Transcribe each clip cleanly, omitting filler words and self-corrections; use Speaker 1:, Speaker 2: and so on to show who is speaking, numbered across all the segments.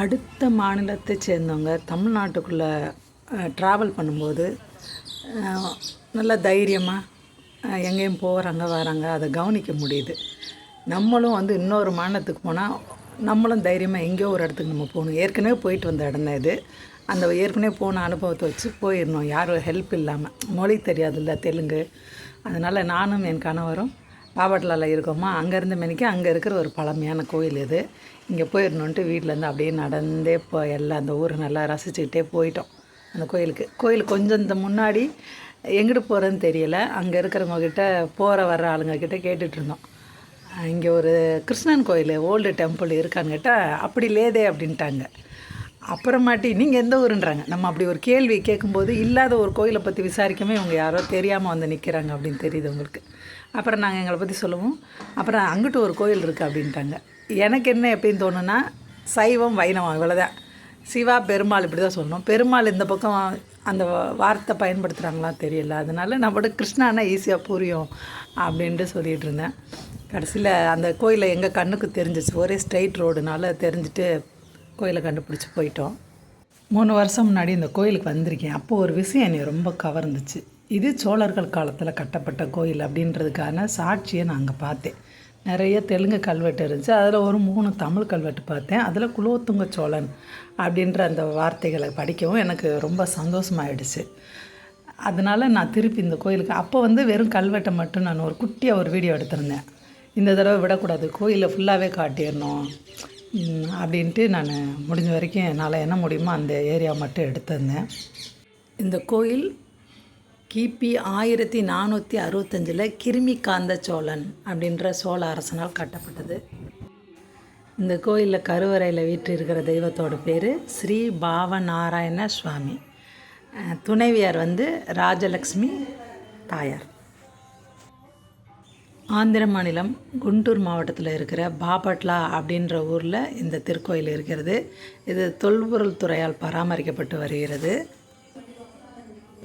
Speaker 1: அடுத்த மாநிலத்தை சேர்ந்தவங்க தமிழ்நாட்டுக்குள்ளே ட்ராவல் பண்ணும்போது நல்ல தைரியமாக எங்கேயும் போகிறாங்க வராங்க, அதை கவனிக்க முடியுது. நம்மளும் இன்னொரு மாநிலத்துக்கு போனால் நம்மளும் தைரியமாக எங்கேயோ ஒரு இடத்துக்கு நம்ம போகணும். ஏற்கனவே போயிட்டு வந்த இடம் தான் இது. அந்த ஏற்கனவே போன அனுபவத்தை வச்சு போயிடணும், யாரும் ஹெல்ப் இல்லாமல். மொழி தெரியாதுல்ல, தெலுங்கு. அதனால் நானும் என் கணவரும் பாபட்லாவில் இருக்கோமா, அங்கேருந்து மெனிக்கு அங்கே இருக்கிற ஒரு பழமையான கோயில் இது. இங்கே போயிடணுன்ட்டு வீட்டிலேருந்து அப்படியே நடந்தே எல்லாம் அந்த ஊரை நல்லா ரசிச்சுக்கிட்டே போயிட்டோம் அந்த கோயிலுக்கு. கோயில் கொஞ்சம் இந்த முன்னாடி எங்கிட்டு போகிறதுன்னு தெரியலை. அங்கே இருக்கிறவங்கக்கிட்ட போகிற வர்ற ஆளுங்கக்கிட்ட கேட்டுட்டு இருந்தோம், இங்கே ஒரு கிருஷ்ணன் கோயில் ஓல்டு டெம்பிள் இருக்கான்னு கேட்டால் அப்படி லேதே அப்படின்ட்டாங்க. அப்புறமாட்டி நீங்கள் எந்த ஊருன்றாங்க. நம்ம அப்படி ஒரு கேள்வி கேட்கும்போது இல்லாத ஒரு கோயிலை பற்றி விசாரிக்காமே இவங்க யாரோ தெரியாமல் வந்து நிற்கிறாங்க அப்படின்னு தெரியுது உங்களுக்கு. அப்புறம் நாங்கள் எங்களை பற்றி சொல்லுவோம். அப்புறம் அங்கிட்டு ஒரு கோயில் இருக்குது அப்படின்ட்டாங்க. எனக்கு என்ன எப்படின்னு தோணுன்னா, சைவம் வைணவம் இவ்வளோதான். சிவா பெருமாள் இப்படி தான் சொல்லணும். பெருமாள் இந்த பக்கம் அந்த வார்த்தை பயன்படுத்துகிறாங்களாம் தெரியல. அதனால் நம்மளோட கிருஷ்ணானா ஈஸியாக புரியும் அப்படின்ட்டு சொல்லிகிட்டு இருந்தேன். கடைசியில் அந்த கோயிலை எங்கள் கண்ணுக்கு தெரிஞ்சிச்சு. ஒரே ஸ்ட்ரைட் ரோடுனால தெரிஞ்சுட்டு கோயிலை கண்டுபிடிச்சி போயிட்டோம். 3 வருஷம் முன்னாடி இந்த கோயிலுக்கு வந்திருக்கேன். அப்போது ஒரு விஷயம் என்னை ரொம்ப கவர்ந்துச்சு. இது சோழர்கள் காலத்தில் கட்டப்பட்ட கோயில் அப்படின்றதுக்கான சாட்சியை நான் அங்கே பார்த்தேன். நிறைய தெலுங்கு கல்வெட்டு இருந்துச்சு. அதில் ஒரு 3 தமிழ் கல்வெட்டு பார்த்தேன். அதில் குலோத்துங்க சோழன் அப்படின்ற அந்த வார்த்தைகளை படிக்கவும் எனக்கு ரொம்ப சந்தோஷமாயிடுச்சு. அதனால் நான் திருப்பி இந்த கோயிலுக்கு அப்போ வெறும் கல்வெட்டை மட்டும் நான் ஒரு குட்டியாக ஒரு வீடியோ எடுத்திருந்தேன். இந்த தடவை விடக்கூடாது, கோயிலை ஃபுல்லாகவே காட்டிடணும் அப்படின்ட்டு நான் முடிஞ்ச வரைக்கும் என்னால் என்ன முடியுமோ அந்த ஏரியா மட்டும் எடுத்திருந்தேன். இந்த கோயில் கிபி 1465 கிருமிகாந்த சோழன் அப்படின்ற சோழ அரசனால் கட்டப்பட்டது. இந்த கோயிலில் கருவறையில் வீற்றிருக்கிற தெய்வத்தோட பேர் ஸ்ரீ பாவநாராயண சுவாமி. துணைவியார் ராஜலக்ஷ்மி தாயார். ஆந்திர மாநிலம் குண்டூர் மாவட்டத்தில் இருக்கிற பாபட்லா அப்படின்ற ஊரில் இந்த திருக்கோயில் இருக்கிறது. இது தொல்பொருள் துறையால் பராமரிக்கப்பட்டு வருகிறது.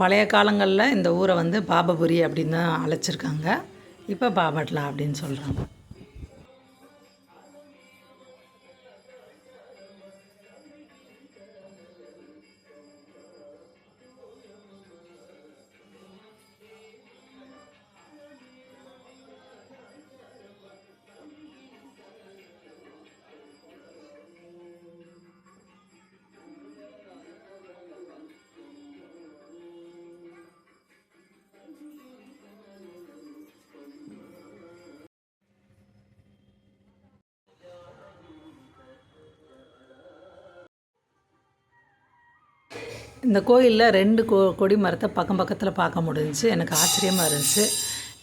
Speaker 1: பழைய காலங்களில் இந்த ஊரை பாபபுரி அப்படின்னு தான் அழைச்சிருக்காங்க. இப்போ பாபட்லா அப்படின்னு சொல்கிறாங்க. இந்த கோயிலில் 2 கொடி மரத்தை பக்கம் பக்கத்தில் பார்க்க முடிஞ்சிச்சு. எனக்கு ஆச்சரியமாக இருந்துச்சு.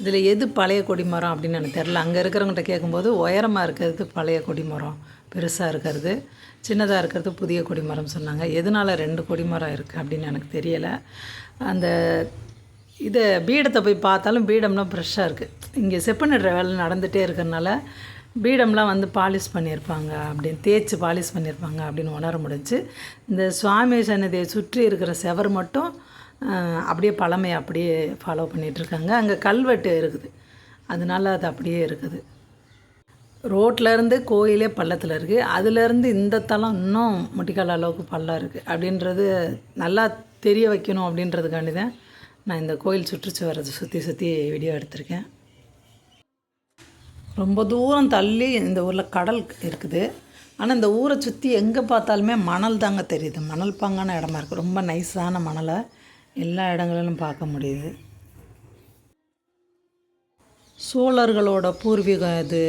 Speaker 1: இதில் எது பழைய கொடிமரம் அப்படின்னு எனக்கு தெரில. அங்கே இருக்கிறவங்கள்ட்ட கேட்கும்போது உயரமாக இருக்கிறது பழைய கொடிமரம், பெருசாக இருக்கிறது சின்னதாக இருக்கிறது புதிய கொடிமரம் சொன்னாங்க. எதனால் 2 கொடிமரம் இருக்குது அப்படின்னு எனக்கு தெரியலை. அந்த பீடத்தை போய் பார்த்தாலும் பீடம்லாம் ஃப்ரெஷ்ஷாக இருக்குது. இங்கே செப்பனிடுற வேலை நடந்துகிட்டே இருக்கிறதுனால பீடம்லாம் பாலிஷ் பண்ணியிருப்பாங்க அப்படின்னு, தேய்ச்சி பாலிஷ் பண்ணியிருப்பாங்க அப்படின்னு உணர முடிஞ்சு. இந்த சுவாமி சன்னதியை சுற்றி இருக்கிற செவர் மட்டும் அப்படியே பழமையை அப்படியே ஃபாலோ பண்ணிகிட்ருக்காங்க. அங்கே கல்வெட்டு இருக்குது, அதனால அது அப்படியே இருக்குது. ரோட்லேருந்து கோயிலே பள்ளத்தில் இருக்குது. அதுலேருந்து இந்த தளம் இன்னும் முட்டிக்கால் அளவுக்கு பள்ளம் இருக்குது அப்படின்றது நல்லா தெரிய வைக்கணும் அப்படின்றதுக்காண்டி தான் நான் இந்த கோயில் சுற்றுச்சுவரை சுற்றி வீடியோ எடுத்திருக்கேன். ரொம்ப தூரம் தள்ளி இந்த ஊரில் கடல் இருக்குது. ஆனால் இந்த ஊரை சுற்றி எங்கே பார்த்தாலுமே மணல் தாங்க தெரியுது. மணல் பாங்கான இடமா இருக்குது. ரொம்ப நைஸான மணலை எல்லா இடங்களிலும் பார்க்க முடியுது. சோழர்களோட பூர்வீகம் இது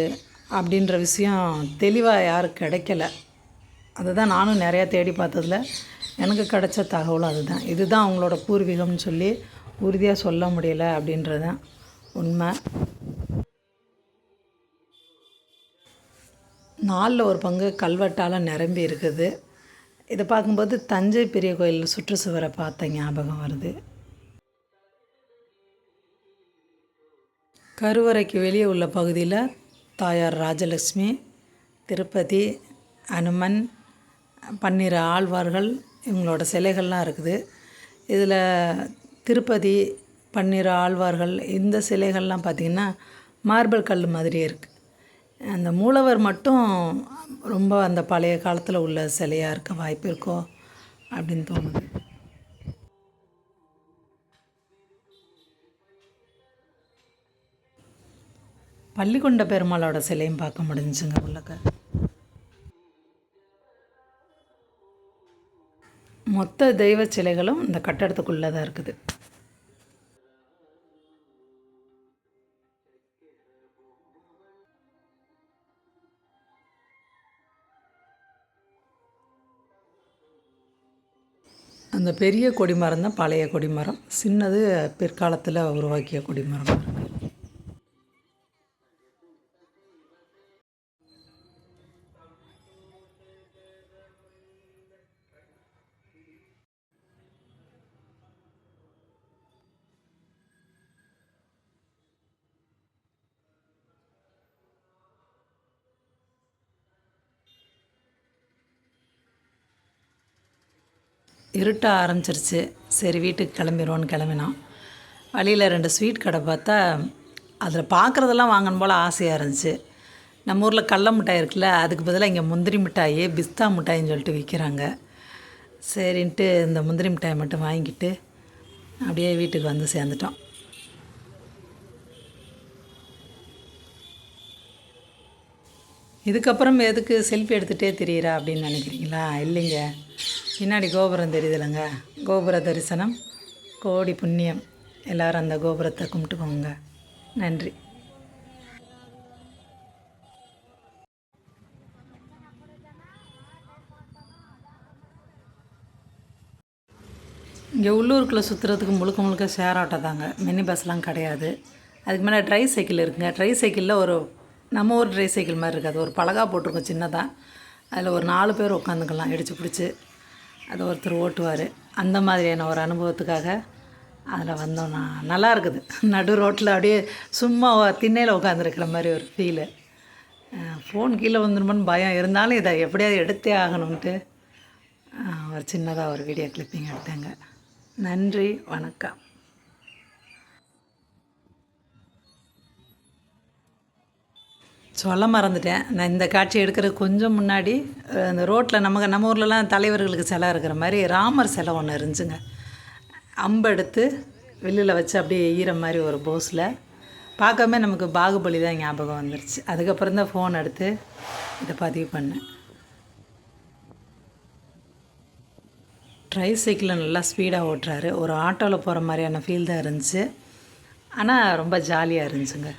Speaker 1: அப்படின்ற விஷயம் தெளிவாக யாருக்கு கிடைக்கல. அதுதான் நானும் நிறையா தேடி பார்த்ததில் எனக்கு கிடைச்ச தகவலும் அதுதான். இதுதான் அவங்களோட பூர்வீகம்னு சொல்லி உறுதியாக சொல்ல முடியலை அப்படின்றது தான் உண்மை. 4 ஒரு பங்கு கல்வெட்டால் நிரம்பி இருக்குது. இதை பார்க்கும்போது தஞ்சை பெரிய கோயில் சுற்றுச்சுவரை பார்த்த ஞாபகம் வருது. கருவறைக்கு வெளியே உள்ள பகுதியில் தாயார் ராஜலக்ஷ்மி, திருப்பதி, அனுமன், 12 ஆழ்வார்கள் இவங்களோட சிலைகள்லாம் இருக்குது. இதில் திருப்பதி, 12 ஆழ்வார்கள் இந்த சிலைகள்லாம் பார்த்திங்கன்னா மார்பிள் கல் மாதிரியே இருக்குது. அந்த மூலவர் மட்டும் ரொம்ப அந்த பழைய காலத்தில் உள்ள சிலையாக இருக்க வாய்ப்பு இருக்கோ அப்படின்னு தோணுது. பள்ளிகொண்ட பெருமாளோட சிலையும் பார்க்க முடிஞ்சுங்க உள்ளக்க. மொத்த தெய்வ சிலைகளும் இந்த கட்டடத்துக்குள்ளே தான் இருக்குது. அந்த பெரிய கொடிமரம் தான் பழைய கொடிமரம், சின்னது பிற்காலத்தில் உருவாக்கிய கொடிமரம். இருட்ட ஆரம்பிச்சிருச்சு. சரி வீட்டுக்கு கிளம்பிடுவோன்னு கிளம்பினோம். வழியில் 2 ஸ்வீட் கடை பார்த்தா அதில் பார்க்குறதெல்லாம் வாங்கணும் போல் ஆசையாக இருந்துச்சு. நம்ம ஊரில் கடல மிட்டாய் இருக்குல்ல, அதுக்கு பதிலாக இங்கே முந்திரி மிட்டாய், பிஸ்தா மிட்டாயின்னு சொல்லிட்டு விற்கிறாங்க. சரின்ட்டு இந்த முந்திரி மிட்டாயை மட்டும் வாங்கிட்டு அப்படியே வீட்டுக்கு வந்து சேர்ந்துட்டோம். இதுக்கப்புறம் எதுக்கு செல்ஃபி எடுத்துகிட்டே தெரியுறா அப்படின்னு நினைக்கிறீங்களா? இல்லைங்க, பின்னாடி கோபுரம் தெரியுதுல்லங்க, கோபுர தரிசனம் கோடி புண்ணியம். எல்லோரும் அந்த கோபுரத்தை கும்பிட்டுக்கோங்க. நன்றி. இங்கே உள்ளூருக்குள்ளே சுற்றுறதுக்கு முழுக்க முழுக்க ஷேர் ஆட்டோ தாங்க, மினி பஸ்லாம் கிடையாது. அதுக்கு மேலே ட்ரை சைக்கிள் இருக்குங்க. ட்ரை சைக்கிளில் ஒரு நம்ம ஊர் ட்ரை சைக்கிள் மாதிரி இருக்காது, ஒரு பலகா போட்டிருக்கோம் சின்னதாக. அதில் ஒரு 4 பேர் உட்காந்துக்கலாம் இடிச்சு பிடிச்சி. அது ஒருத்தர் ஓட்டுவார். அந்த மாதிரியான ஒரு அனுபவத்துக்காக அதில் வந்தோன்னா நல்லா இருக்குது. நடு ரோட்டில் அப்படியே சும்மா திண்ணையில் உட்காந்துருக்கிற மாதிரி ஒரு ஃபீலு. ஃபோன் கீழே வந்துடுமோன்னு பயம் இருந்தாலும் இதை எப்படியாவது எடுத்தே ஆகணும்ன்ட்டு ஒரு சின்னதாக ஒரு வீடியோ கிளிப்பிங் எடுத்தேங்க. நன்றி, வணக்கம். சொல்ல மறந்துட்டேன், நான் இந்த காட்சி எடுக்கிறது கொஞ்சம் முன்னாடி அந்த ரோட்டில் நம்ம ஊர்லலாம் தலைவர்களுக்கு சிலை இருக்கிற மாதிரி ராமர் சிலை ஒன்று இருந்துச்சுங்க. அம்பு எடுத்து வெளியில் வச்சு அப்படியே ஈர மாதிரி ஒரு போஸில் பார்க்கவே நமக்கு பாகுபலி தான் ஞாபகம் வந்துருச்சு. அதுக்கப்புறம் தான் ஃபோன் எடுத்து இதை பதிவு பண்ணேன். ட்ரை சைக்கிளில் நல்லா ஸ்பீடாக ஓட்டுறாரு. ஒரு ஆட்டோவில் போகிற மாதிரியான ஃபீல் தான் இருந்துச்சு. ஆனால் ரொம்ப ஜாலியாக இருந்துச்சுங்க.